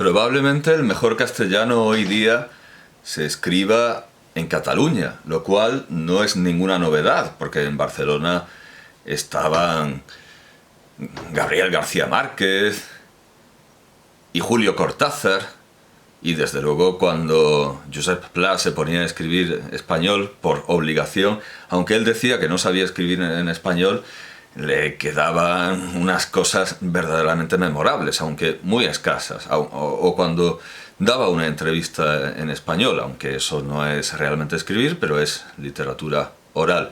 Probablemente el mejor castellano hoy día se escriba en Cataluña, lo cual no es ninguna novedad, porque en Barcelona estaban Gabriel García Márquez y Julio Cortázar, y desde luego cuando Josep Pla se ponía a escribir español por obligación, aunque él decía que no sabía escribir en español, le quedaban unas cosas verdaderamente memorables, aunque muy escasas, o cuando daba una entrevista en español, aunque eso no es realmente escribir, pero es literatura oral.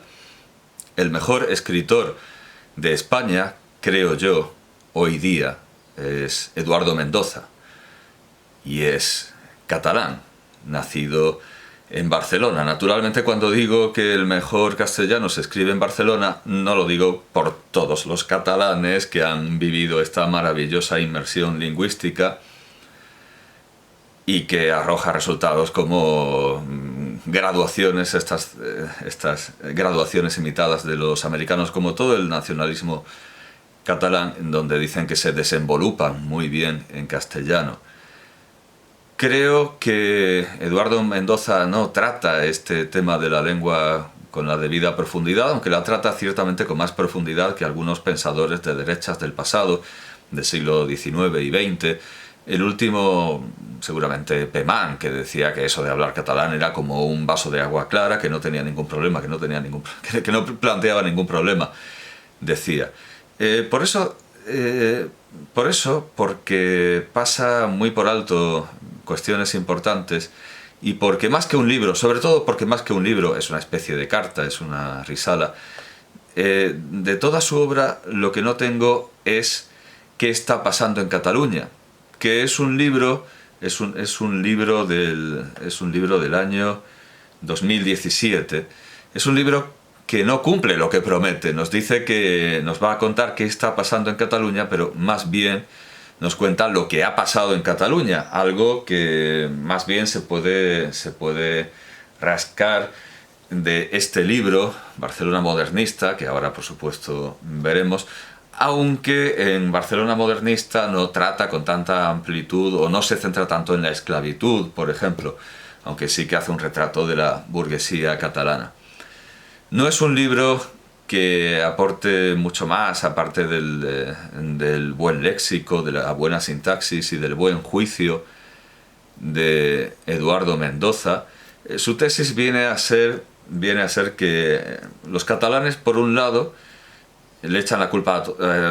El mejor escritor de España, creo yo, hoy día, es Eduardo Mendoza, y es catalán, nacido en Barcelona. Naturalmente, cuando digo que el mejor castellano se escribe en Barcelona, no lo digo por todos los catalanes que han vivido esta maravillosa inmersión lingüística y que arroja resultados como graduaciones, estas graduaciones imitadas de los americanos, como todo el nacionalismo catalán, en donde dicen que se desenvolupan muy bien en castellano. Creo que Eduardo Mendoza no trata este tema de la lengua con la debida profundidad, aunque la trata ciertamente con más profundidad que algunos pensadores de derechas del pasado, del siglo XIX y XX. El último, seguramente Pemán, que decía que eso de hablar catalán era como un vaso de agua clara, que no tenía ningún problema, que no planteaba ningún problema, decía. Porque pasa muy por alto cuestiones importantes, y porque más que un libro, sobre todo porque más que un libro es una especie de carta, es una risala, de toda su obra lo que no tengo es qué está pasando en Cataluña, que es un libro, es un libro del año 2017, es un libro que no cumple lo que promete. Nos dice que nos va a contar qué está pasando en Cataluña, pero más bien nos cuenta lo que ha pasado en Cataluña, algo que más bien se puede rascar de este libro, Barcelona modernista, que ahora por supuesto veremos, aunque en Barcelona modernista no trata con tanta amplitud o no se centra tanto en la esclavitud, por ejemplo, aunque sí que hace un retrato de la burguesía catalana. No es un libro que aporte mucho más, aparte del buen léxico, de la buena sintaxis y del buen juicio de Eduardo Mendoza. Su tesis viene a ser que los catalanes, por un lado, le echan la culpa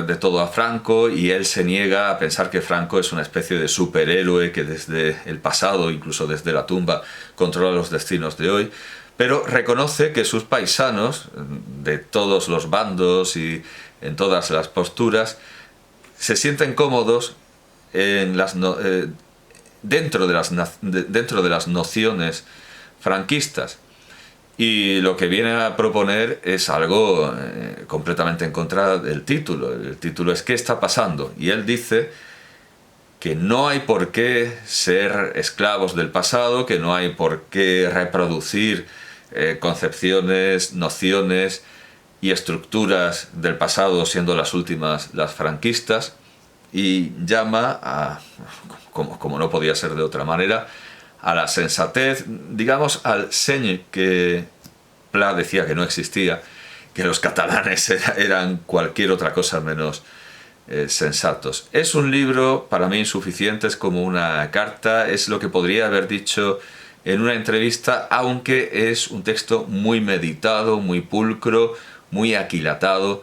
de todo a Franco, y él se niega a pensar que Franco es una especie de superhéroe que desde el pasado, incluso desde la tumba, controla los destinos de hoy, pero reconoce que sus paisanos, de todos los bandos y en todas las posturas, se sienten cómodos dentro de las nociones franquistas. Y lo que viene a proponer es algo completamente en contra del título. El título es ¿qué está pasando? Y él dice que no hay por qué ser esclavos del pasado, que no hay por qué reproducir concepciones, nociones y estructuras del pasado, siendo las últimas las franquistas, y llama como no podía ser de otra manera, a la sensatez, digamos al seny que Pla decía que no existía, que los catalanes eran cualquier otra cosa menos sensatos. Es un libro para mí insuficiente, es como una carta, es lo que podría haber dicho en una entrevista, aunque es un texto muy meditado, muy pulcro, muy aquilatado,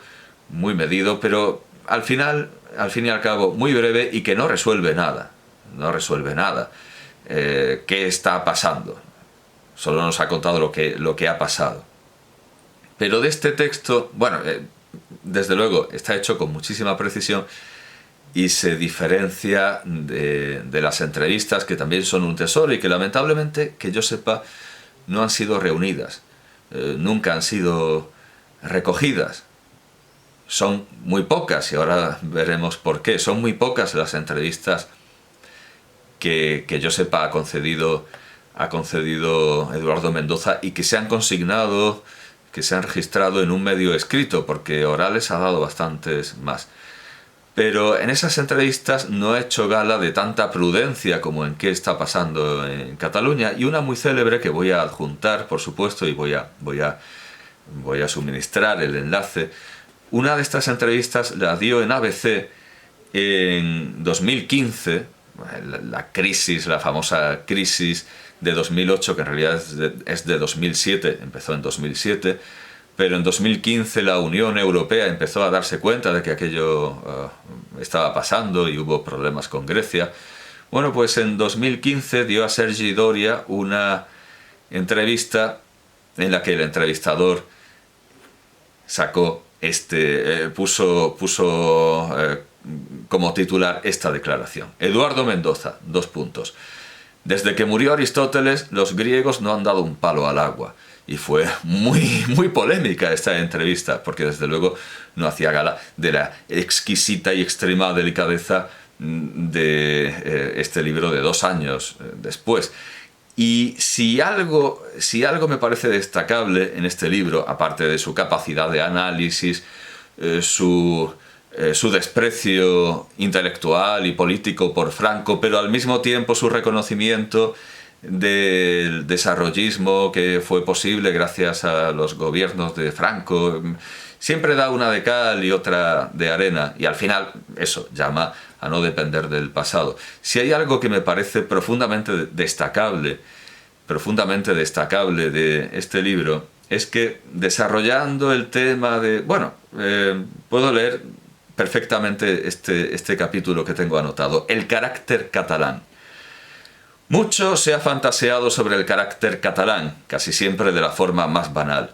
muy medido, pero al fin y al cabo muy breve, y que no resuelve nada. ¿Qué está pasando? Solo nos ha contado lo que ha pasado. Pero de este texto, bueno, desde luego está hecho con muchísima precisión y se diferencia de las entrevistas, que también son un tesoro y que lamentablemente, que yo sepa, no han sido reunidas, nunca han sido recogidas. Son muy pocas, y ahora veremos por qué. Son muy pocas las entrevistas que yo sepa ha concedido Eduardo Mendoza, y que se han consignado, que se han registrado en un medio escrito, porque orales ha dado bastantes más. pero en esas entrevistas no ha hecho gala de tanta prudencia como en qué está pasando en Cataluña, y una muy célebre que voy a adjuntar, por supuesto, y voy a suministrar el enlace. Una de estas entrevistas la dio en ABC en 2015, la famosa crisis de 2008, que en realidad es de 2007, empezó en 2007, pero en 2015 la Unión Europea empezó a darse cuenta de que aquello estaba pasando y hubo problemas con Grecia. Bueno, pues en 2015 dio a Sergi Doria una entrevista en la que el entrevistador puso como titular esta declaración. Eduardo Mendoza, : Desde que murió Aristóteles, los griegos no han dado un palo al agua. Y fue muy polémica esta entrevista, porque desde luego no hacía gala de la exquisita y extrema delicadeza de este libro de 2 años después. Y si algo me parece destacable en este libro, aparte de su capacidad de análisis, su desprecio intelectual y político por Franco, pero al mismo tiempo su reconocimiento del desarrollismo que fue posible gracias a los gobiernos de Franco, siempre da una de cal y otra de arena, y al final eso llama a no depender del pasado. Si hay algo que me parece profundamente destacable de este libro, es que desarrollando el tema de... puedo leer perfectamente este capítulo que tengo anotado, el carácter catalán. Mucho se ha fantaseado sobre el carácter catalán, casi siempre de la forma más banal.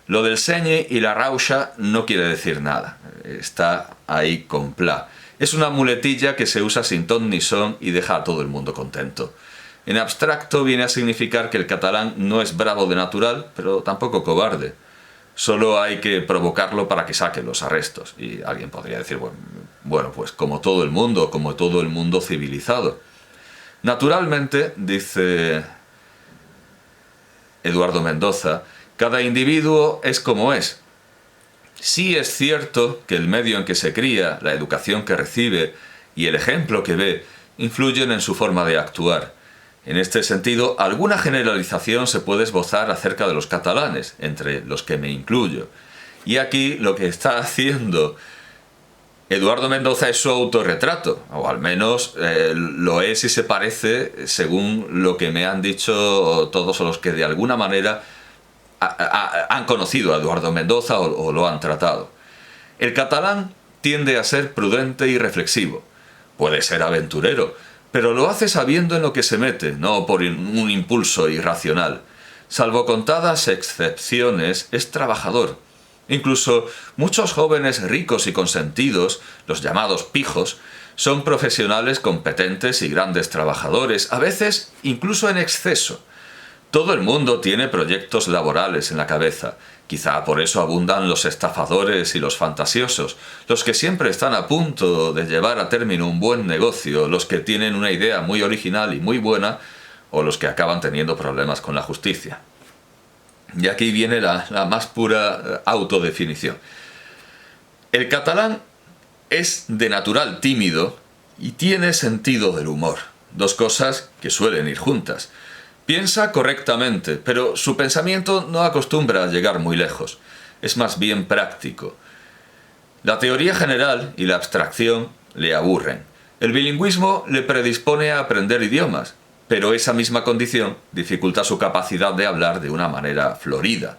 Lo del señe y la rauxa no quiere decir nada, está ahí con pla. Es una muletilla que se usa sin ton ni son y deja a todo el mundo contento. En abstracto viene a significar que el catalán no es bravo de natural, pero tampoco cobarde. Solo hay que provocarlo para que saque los arrestos. Y alguien podría decir, bueno, pues como todo el mundo civilizado. Naturalmente, dice Eduardo Mendoza, cada individuo es como es. Sí es cierto que el medio en que se cría, la educación que recibe y el ejemplo que ve influyen en su forma de actuar. En este sentido, alguna generalización se puede esbozar acerca de los catalanes, entre los que me incluyo. Y aquí lo que está haciendo Eduardo Mendoza es su autorretrato, o al menos lo es y se parece según lo que me han dicho todos los que de alguna manera han conocido a Eduardo Mendoza o lo han tratado. El catalán tiende a ser prudente y reflexivo. Puede ser aventurero, pero lo hace sabiendo en lo que se mete, no por un impulso irracional. Salvo contadas excepciones, es trabajador. Incluso muchos jóvenes ricos y consentidos, los llamados pijos, son profesionales competentes y grandes trabajadores, a veces incluso en exceso. Todo el mundo tiene proyectos laborales en la cabeza. Quizá por eso abundan los estafadores y los fantasiosos, los que siempre están a punto de llevar a término un buen negocio, los que tienen una idea muy original y muy buena, o los que acaban teniendo problemas con la justicia. Y aquí viene la más pura autodefinición. El catalán es de natural tímido y tiene sentido del humor, dos cosas que suelen ir juntas. Piensa correctamente, pero su pensamiento no acostumbra a llegar muy lejos. Es más bien práctico. La teoría general y la abstracción le aburren. El bilingüismo le predispone a aprender idiomas, pero esa misma condición dificulta su capacidad de hablar de una manera florida.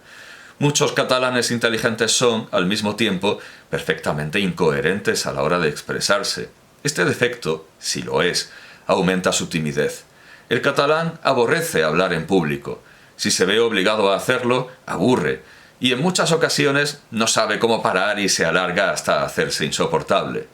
Muchos catalanes inteligentes son, al mismo tiempo, perfectamente incoherentes a la hora de expresarse. Este defecto, si lo es, aumenta su timidez. El catalán aborrece hablar en público. Si se ve obligado a hacerlo, aburre, y en muchas ocasiones no sabe cómo parar y se alarga hasta hacerse insoportable.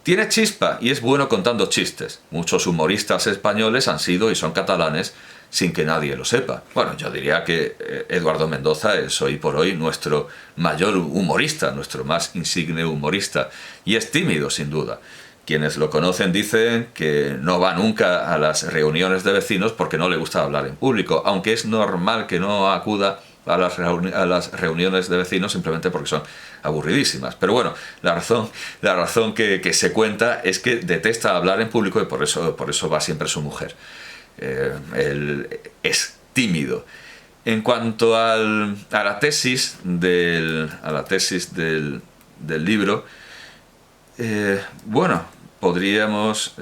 Tiene chispa y es bueno contando chistes. Muchos humoristas españoles han sido y son catalanes sin que nadie lo sepa. Bueno, yo diría que Eduardo Mendoza es hoy por hoy nuestro mayor humorista, nuestro más insigne humorista, y es tímido sin duda. Quienes lo conocen dicen que no va nunca a las reuniones de vecinos porque no le gusta hablar en público, aunque es normal que no acuda a las reuniones de vecinos simplemente porque son aburridísimas. Pero bueno, la razón que se cuenta es que detesta hablar en público y por eso va siempre su mujer. Él es tímido. En cuanto a la tesis del libro, bueno, podríamos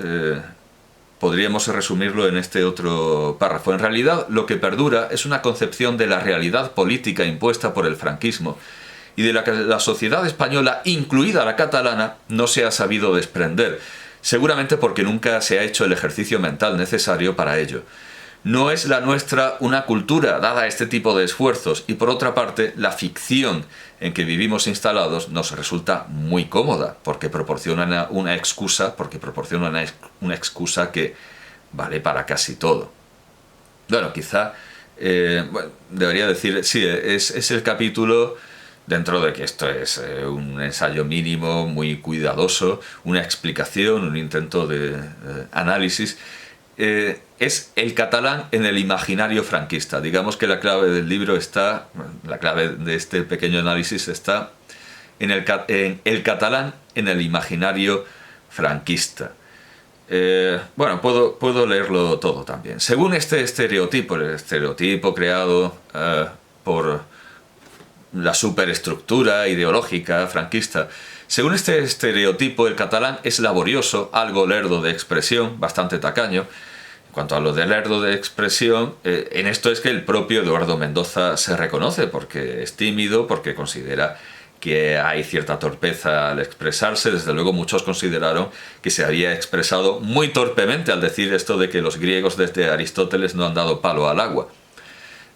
resumirlo en este otro párrafo. En realidad, lo que perdura es una concepción de la realidad política impuesta por el franquismo y de la que la sociedad española, incluida la catalana, no se ha sabido desprender, seguramente porque nunca se ha hecho el ejercicio mental necesario para ello. No es la nuestra una cultura dada a este tipo de esfuerzos y, por otra parte, la ficción en que vivimos instalados nos resulta muy cómoda porque proporciona una excusa que vale para casi todo. Bueno, quizá debería decir, sí, es el capítulo, dentro de que esto es un ensayo mínimo, muy cuidadoso, una explicación, un intento de análisis, es el catalán en el imaginario franquista. Digamos que la clave del libro está, la clave de este pequeño análisis está en el catalán en el imaginario franquista. Bueno, puedo leerlo todo también. Según este estereotipo, el estereotipo creado por la superestructura ideológica franquista, según este estereotipo, el catalán es laborioso, algo lerdo de expresión, bastante tacaño. En cuanto a lo de lerdo de expresión, en esto es que el propio Eduardo Mendoza se reconoce, porque es tímido, porque considera que hay cierta torpeza al expresarse. Desde luego muchos consideraron que se había expresado muy torpemente al decir esto de que los griegos desde Aristóteles no han dado palo al agua.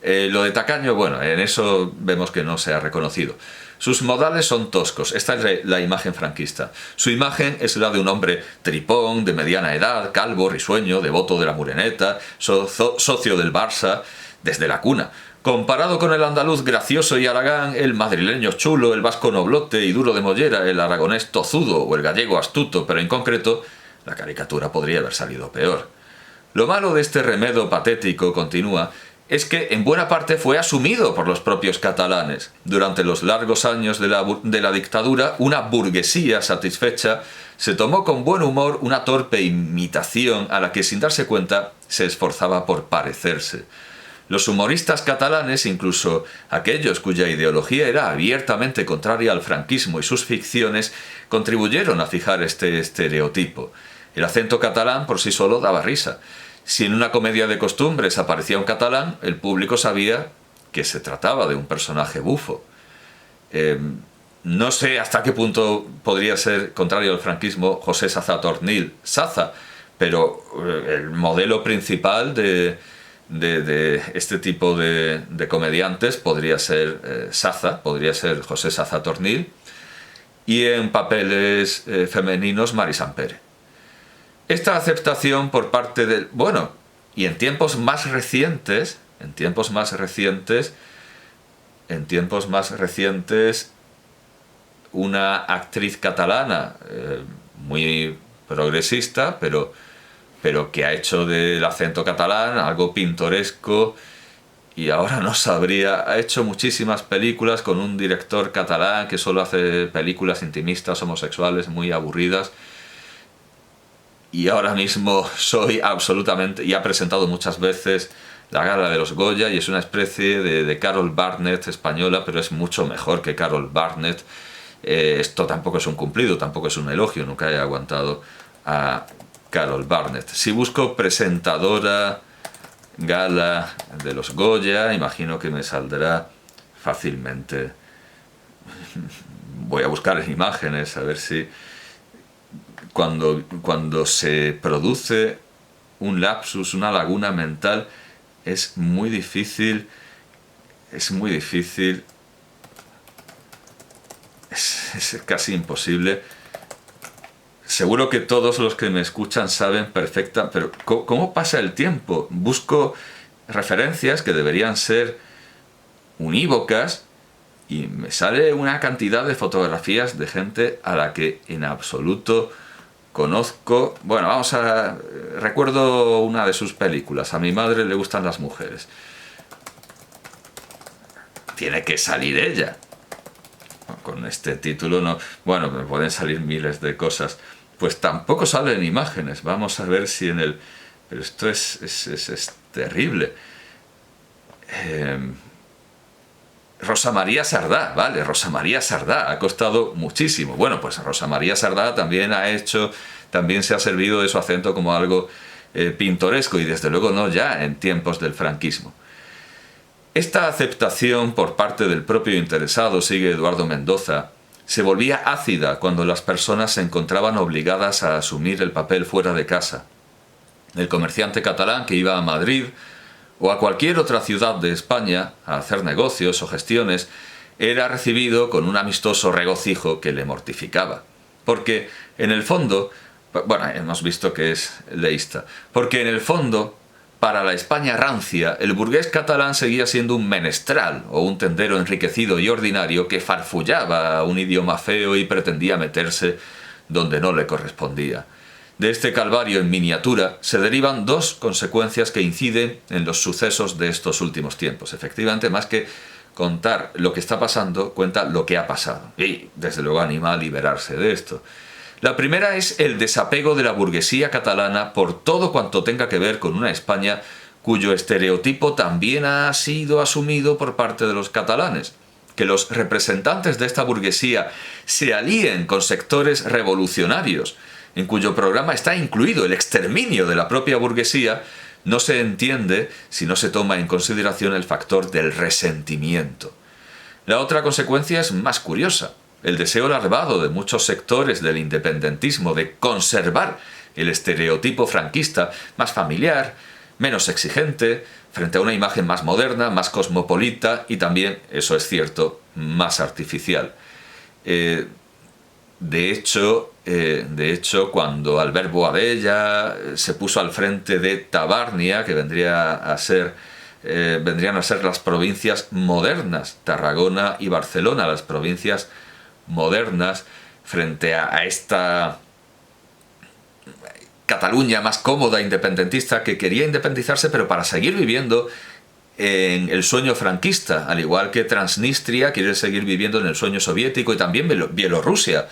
Lo de tacaño, bueno, en eso vemos que no se ha reconocido. Sus modales son toscos, esta es la imagen franquista. Su imagen es la de un hombre tripón, de mediana edad, calvo, risueño, devoto de la Mureneta, socio del Barça desde la cuna. Comparado con el andaluz gracioso y haragán, el madrileño chulo, el vasco noblote y duro de mollera, el aragonés tozudo o el gallego astuto, pero en concreto, la caricatura podría haber salido peor. Lo malo de este remedo patético, continúa, es que en buena parte fue asumido por los propios catalanes. Durante los largos años de la dictadura, una burguesía satisfecha se tomó con buen humor una torpe imitación a la que, sin darse cuenta, se esforzaba por parecerse. Los humoristas catalanes, incluso aquellos cuya ideología era abiertamente contraria al franquismo y sus ficciones, contribuyeron a fijar este estereotipo. El acento catalán por sí solo daba risa. Si en una comedia de costumbres aparecía un catalán, el público sabía que se trataba de un personaje bufo. No sé hasta qué punto podría ser contrario al franquismo José Saza Tornil, Saza, pero el modelo principal de este tipo de comediantes podría ser Saza, podría ser José Saza Tornil, y en papeles femeninos Mari Sampere. Esta aceptación por parte del... Bueno, y en tiempos más recientes, una actriz catalana muy progresista, pero que ha hecho del acento catalán algo pintoresco y ahora no sabría... Ha hecho muchísimas películas con un director catalán que solo hace películas intimistas, homosexuales, muy aburridas. Y ahora mismo soy absolutamente... Y ha presentado muchas veces la gala de los Goya y es una especie de Carol Burnett española, pero es mucho mejor que Carol Burnett. Esto tampoco es un cumplido, tampoco es un elogio, nunca he aguantado a Carol Burnett. Si busco presentadora gala de los Goya, imagino que me saldrá fácilmente. Voy a buscar imágenes a ver si... Cuando se produce un lapsus, una laguna mental, es muy difícil, es casi imposible. Seguro que todos los que me escuchan saben perfecta, pero ¿cómo pasa el tiempo? Busco referencias que deberían ser unívocas y me sale una cantidad de fotografías de gente a la que en absoluto conozco. Bueno, recuerdo una de sus películas. A mi madre le gustan las mujeres. tiene que salir ella. Con este título no... Bueno, me pueden salir miles de cosas. Pues tampoco salen imágenes. Vamos a ver si en el... Pero esto es terrible. Rosa María Sardá, vale, Rosa María Sardá, ha costado muchísimo. Bueno, pues Rosa María Sardá también también se ha servido de su acento como algo pintoresco, y desde luego no ya en tiempos del franquismo. Esta aceptación por parte del propio interesado, sigue Eduardo Mendoza, se volvía ácida cuando las personas se encontraban obligadas a asumir el papel fuera de casa. El comerciante catalán que iba a Madrid o a cualquier otra ciudad de España a hacer negocios o gestiones era recibido con un amistoso regocijo que le mortificaba. Porque en el fondo, bueno, hemos visto que es leísta, porque en el fondo, para la España rancia, el burgués catalán seguía siendo un menestral o un tendero enriquecido y ordinario que farfullaba un idioma feo y pretendía meterse donde no le correspondía. De este calvario en miniatura se derivan dos consecuencias que inciden en los sucesos de estos últimos tiempos. Efectivamente, más que contar lo que está pasando, cuenta lo que ha pasado. Y, desde luego, anima a liberarse de esto. La primera es el desapego de la burguesía catalana por todo cuanto tenga que ver con una España cuyo estereotipo también ha sido asumido por parte de los catalanes. Que los representantes de esta burguesía se alíen con sectores revolucionarios, en cuyo programa está incluido el exterminio de la propia burguesía, no se entiende si no se toma en consideración el factor del resentimiento. La otra consecuencia es más curiosa. El deseo larvado de muchos sectores del independentismo de conservar el estereotipo franquista más familiar, menos exigente, frente a una imagen más moderna, más cosmopolita y también, eso es cierto, más artificial. De hecho, cuando Albert Boadella se puso al frente de Tabarnia, que vendrían a ser las provincias modernas, Tarragona y Barcelona, las provincias modernas, frente a esta Cataluña más cómoda, independentista, que quería independizarse, pero para seguir viviendo en el sueño franquista, al igual que Transnistria quiere seguir viviendo en el sueño soviético, y también Bielorrusia.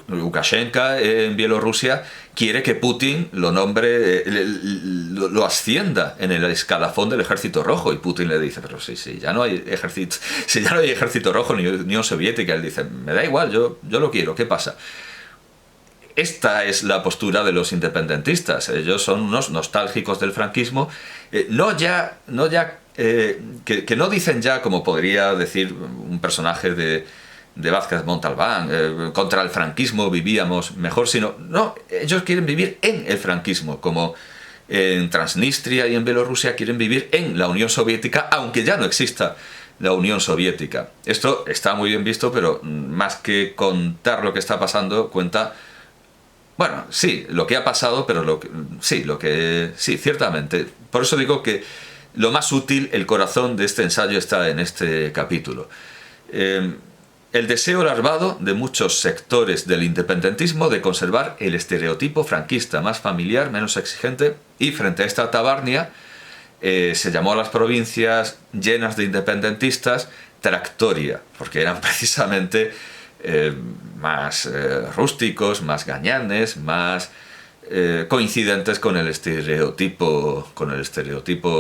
Lukashenko en Bielorrusia quiere que Putin lo nombre, lo ascienda en el escalafón del Ejército Rojo, y Putin le dice, pero si ya no hay ejército rojo ni Unión Soviética. Él dice, me da igual, yo lo quiero, ¿qué pasa? Esta es la postura de los independentistas. Ellos son unos nostálgicos del franquismo, que no dicen ya, como podría decir un personaje de Vázquez Montalbán, contra el franquismo vivíamos mejor, sino, no, ellos quieren vivir en el franquismo, como en Transnistria y en Bielorrusia quieren vivir en la Unión Soviética, aunque ya no exista la Unión Soviética. Esto está muy bien visto, pero más que contar lo que está pasando, cuenta, bueno, sí, lo que ha pasado, pero sí, ciertamente. Por eso digo que lo más útil, el corazón de este ensayo está en este capítulo. El deseo larvado de muchos sectores del independentismo de conservar el estereotipo franquista, más familiar, menos exigente, y frente a esta Tabarnia se llamó a las provincias llenas de independentistas Tractoria, porque eran precisamente más rústicos, más gañanes, más coincidentes con el estereotipo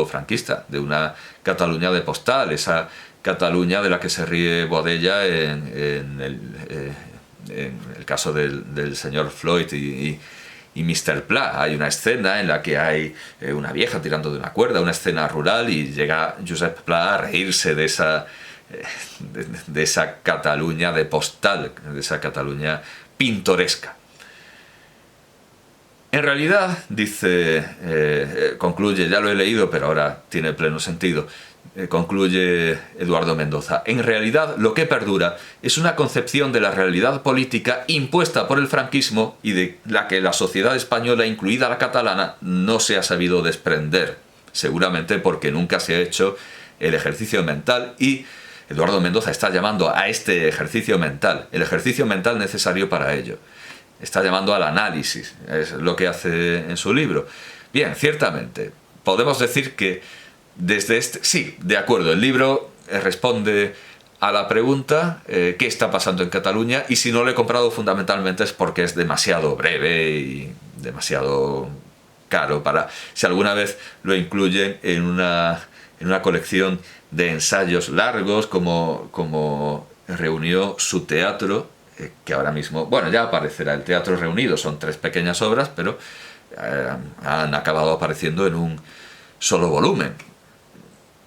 franquista, de una Cataluña de postal, esa Cataluña de la que se ríe Boadella en el caso del señor Floyd y Mr. Pla. Hay una escena en la que hay una vieja tirando de una cuerda, una escena rural, y llega Josep Pla a reírse de esa Cataluña de postal, de esa Cataluña pintoresca. En realidad, dice, concluye, ya lo he leído, pero ahora tiene pleno sentido, concluye Eduardo Mendoza, en realidad lo que perdura es una concepción de la realidad política impuesta por el franquismo y de la que la sociedad española, incluida la catalana, no se ha sabido desprender, seguramente porque nunca se ha hecho el ejercicio mental, y Eduardo Mendoza está llamando a este ejercicio mental, el ejercicio mental necesario para ello. Está llamando al análisis, es lo que hace en su libro. Bien, ciertamente, podemos decir que desde sí, de acuerdo, el libro responde a la pregunta qué está pasando en Cataluña, y si no lo he comprado fundamentalmente es porque es demasiado breve y demasiado caro para, si alguna vez lo incluyen en una colección de ensayos largos como reunió su teatro, que ahora mismo, bueno, ya aparecerá el Teatro Reunido, son 3 pequeñas obras, pero han acabado apareciendo en un solo volumen.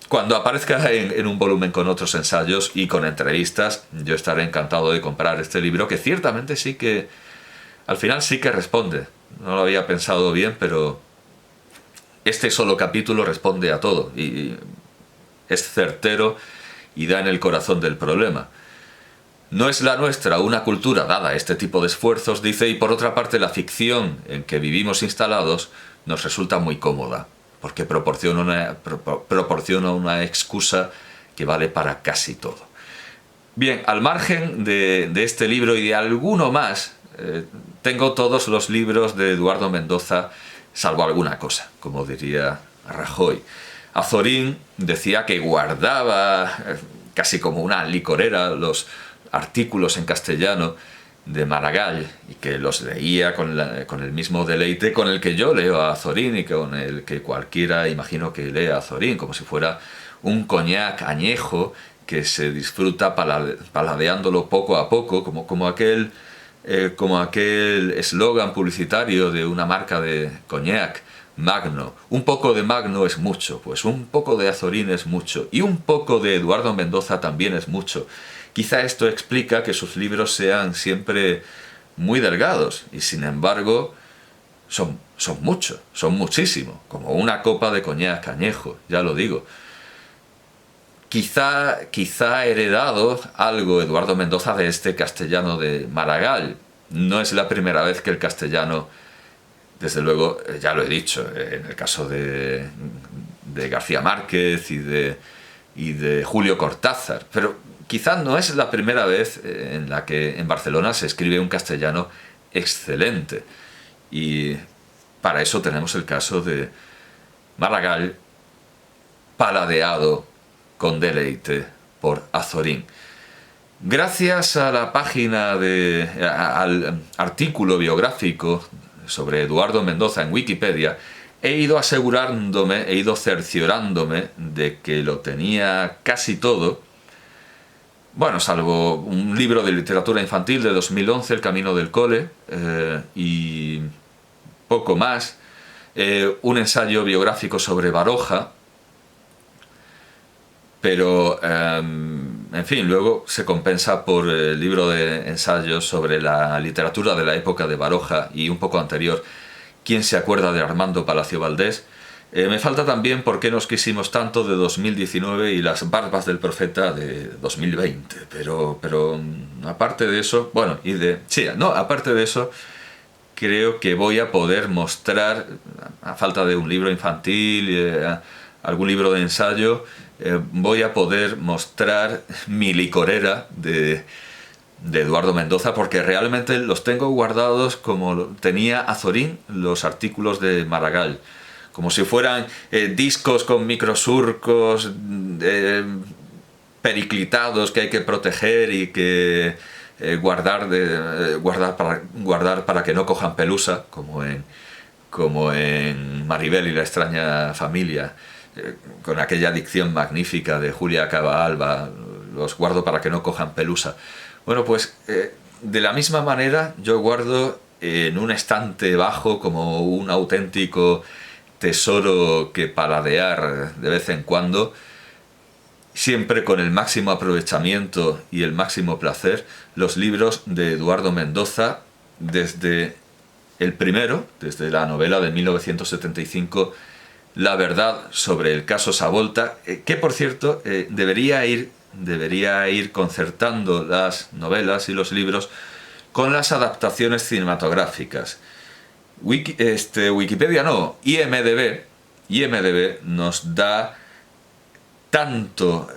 Cuando aparezca en un volumen con otros ensayos y con entrevistas, yo estaré encantado de comprar este libro, que ciertamente sí que, al final sí que responde. No lo había pensado bien, pero este solo capítulo responde a todo y es certero y da en el corazón del problema. No es la nuestra una cultura dada a este tipo de esfuerzos, dice, y por otra parte la ficción en que vivimos instalados nos resulta muy cómoda, porque proporciona una excusa que vale para casi todo. Bien, al margen de este libro y de alguno más, tengo todos los libros de Eduardo Mendoza, salvo alguna cosa, como diría Rajoy. Azorín decía que guardaba, casi como una licorera, los artículos en castellano de Maragall, y que los leía con el mismo deleite con el que yo leo a Azorín y con el que cualquiera imagino que lee a Azorín, como si fuera un coñac añejo que se disfruta paladeándolo poco a poco, como aquel eslogan publicitario de una marca de coñac, Magno. Un poco de Magno es mucho, pues un poco de Azorín es mucho, y un poco de Eduardo Mendoza también es mucho. Quizá esto explica que sus libros sean siempre muy delgados, y sin embargo son mucho, son muchísimo, como una copa de coñac añejo, ya lo digo. Quizá ha heredado algo Eduardo Mendoza de este castellano de Maragall. No es la primera vez que el castellano, desde luego, ya lo he dicho, en el caso de García Márquez y de Julio Cortázar, pero quizá no es la primera vez en la que en Barcelona se escribe un castellano excelente. Y para eso tenemos el caso de Maragall, paladeado con deleite por Azorín. Gracias a la página al artículo biográfico sobre Eduardo Mendoza en Wikipedia, he ido cerciorándome de que lo tenía casi todo. Bueno, salvo un libro de literatura infantil de 2011, El camino del cole, y poco más, un ensayo biográfico sobre Baroja, pero, en fin, luego se compensa por el libro de ensayos sobre la literatura de la época de Baroja y un poco anterior, ¿Quién se acuerda de Armando Palacio Valdés? Me falta también Por qué nos quisimos tanto, de 2019, y Las barbas del profeta, de 2020, pero aparte de eso, bueno, aparte de eso, creo que voy a poder mostrar, a falta de un libro infantil, algún libro de ensayo, voy a poder mostrar mi licorera de Eduardo Mendoza, porque realmente los tengo guardados como tenía Azorín los artículos de Maragall, como si fueran discos con microsurcos periclitados que hay que proteger y que guardar para que no cojan pelusa, como en Maribel y la extraña familia, con aquella dicción magnífica de Julia Cava-Alba, los guardo para que no cojan pelusa. Bueno, pues de la misma manera yo guardo en un estante bajo, como un auténtico tesoro que paladear de vez en cuando, siempre con el máximo aprovechamiento y el máximo placer, los libros de Eduardo Mendoza, desde el primero, desde la novela de 1975, La verdad sobre el caso Savolta, que por cierto debería ir concertando las novelas y los libros con las adaptaciones cinematográficas. Wikipedia no, IMDb nos da tanto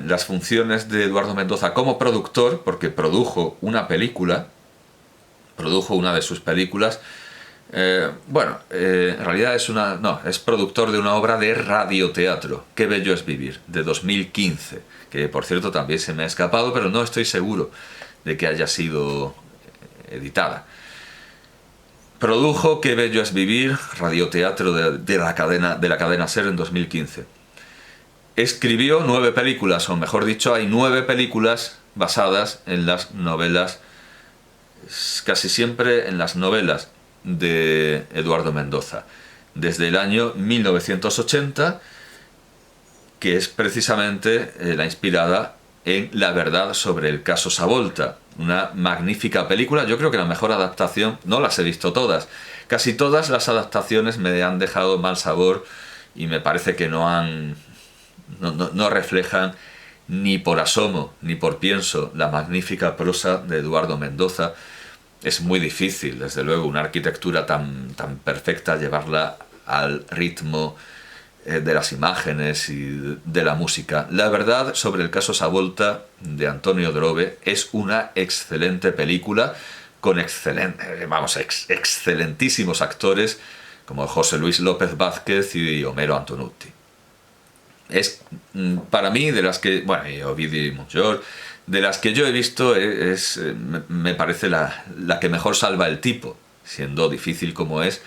las funciones de Eduardo Mendoza como productor, porque produjo una de sus películas, En realidad es productor de una obra de radioteatro, Qué bello es vivir, de 2015, que por cierto también se me ha escapado, pero no estoy seguro de que haya sido editada. Produjo Qué bello es vivir, radioteatro de la cadena SER en 2015. Escribió 9 películas, o mejor dicho, hay 9 películas basadas en las novelas, casi siempre en las novelas de Eduardo Mendoza, desde el año 1980, que es precisamente la inspirada en La verdad sobre el caso Savolta, una magnífica película. Yo creo que la mejor adaptación, no las he visto todas, casi todas las adaptaciones me han dejado mal sabor y me parece que no reflejan ni por asomo ni por pienso la magnífica prosa de Eduardo Mendoza. Es muy difícil, desde luego, una arquitectura tan perfecta, llevarla al ritmo de las imágenes y de la música. La verdad sobre el caso Savolta, de Antonio Drobe, es una excelente película con excelentísimos actores como José Luis López Vázquez y Homero Antonucci. Es, para mí, de las que, bueno, y Ovidio y Montllor, de las que yo he visto, me parece la que mejor salva el tipo, siendo difícil como es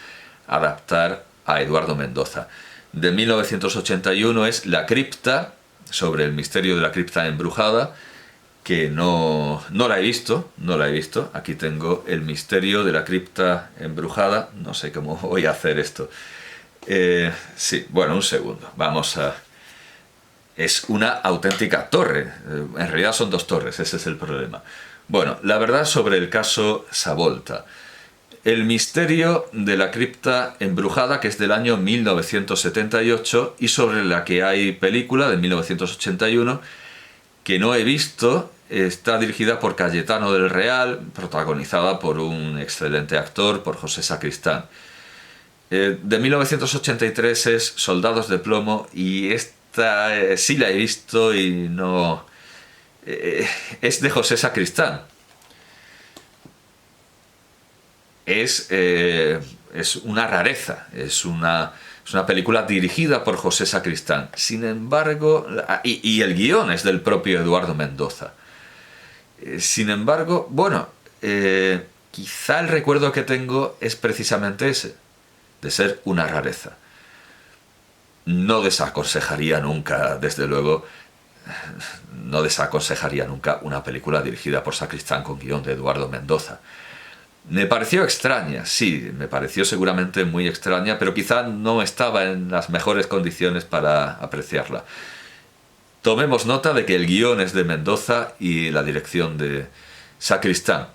adaptar a Eduardo Mendoza. De 1981 es La cripta, sobre el misterio de la cripta embrujada, que no la he visto. Aquí tengo El misterio de la cripta embrujada. No sé cómo voy a hacer esto. Sí, bueno, un segundo. Es una auténtica torre. En realidad son 2 torres, ese es el problema. Bueno, La verdad sobre el caso Savolta. El misterio de la cripta embrujada, que es del año 1978 y sobre la que hay película de 1981 que no he visto. Está dirigida por Cayetano del Real, protagonizada por un excelente actor, por José Sacristán. De 1983 es Soldados de plomo, y esta sí la he visto y no... es de José Sacristán. Es una rareza, es una película dirigida por José Sacristán. Sin embargo, y el guión es del propio Eduardo Mendoza. Sin embargo, quizá el recuerdo que tengo es precisamente ese, de ser una rareza. No desaconsejaría nunca, desde luego, no desaconsejaría nunca una película dirigida por Sacristán con guión de Eduardo Mendoza. Me pareció extraña, sí, me pareció seguramente muy extraña, pero quizá no estaba en las mejores condiciones para apreciarla. Tomemos nota de que el guión es de Mendoza y la dirección de Sacristán.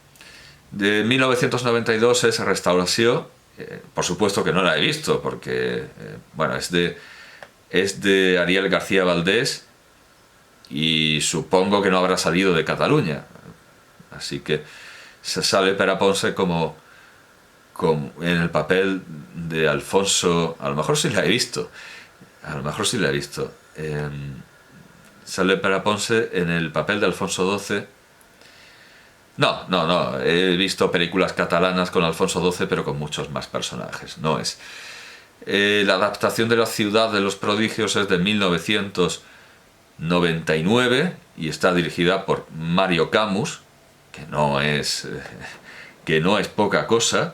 De 1992 es Restauració. Por supuesto que no la he visto, porque es de Ariel García Valdés, y supongo que no habrá salido de Cataluña. Así que sale Pere Ponce como en el papel de Alfonso. A lo mejor sí la he visto. Sale Pere Ponce en el papel de Alfonso XII. No. He visto películas catalanas con Alfonso XII, pero con muchos más personajes. No es. La adaptación de La ciudad de los prodigios es de 1999 y está dirigida por Mario Camus, que no es poca cosa.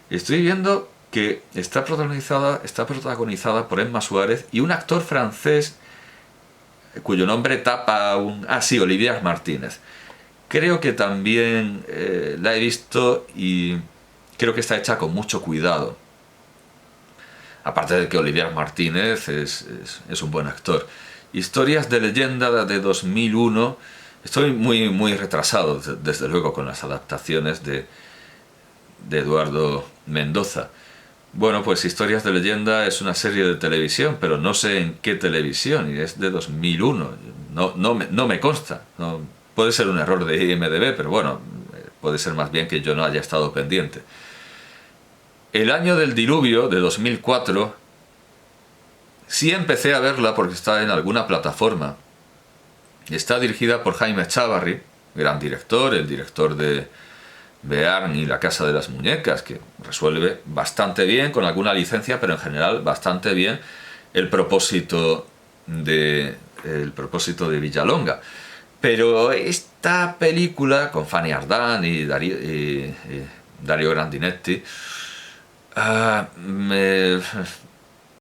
Estoy viendo que está protagonizada por Emma Suárez y un actor francés cuyo nombre tapa Olivier Martínez. Creo que también la he visto y creo que está hecha con mucho cuidado. Aparte de que Olivier Martínez es un buen actor. Historias de leyenda de 2001. Estoy muy retrasado, desde luego, con las adaptaciones de Eduardo Mendoza. Bueno, pues Historias de leyenda es una serie de televisión, pero no sé en qué televisión, y es de 2001. No me consta. Puede ser un error de IMDb, pero bueno, puede ser más bien que yo no haya estado pendiente. El año del diluvio, de 2004, sí empecé a verla porque está en alguna plataforma. Está dirigida por Jaime Chávarri, gran director, el director de Bearn y La casa de las muñecas, que resuelve bastante bien, con alguna licencia, pero en general bastante bien el propósito de Villalonga. Pero esta película, con Fanny Ardant y Dario Grandinetti,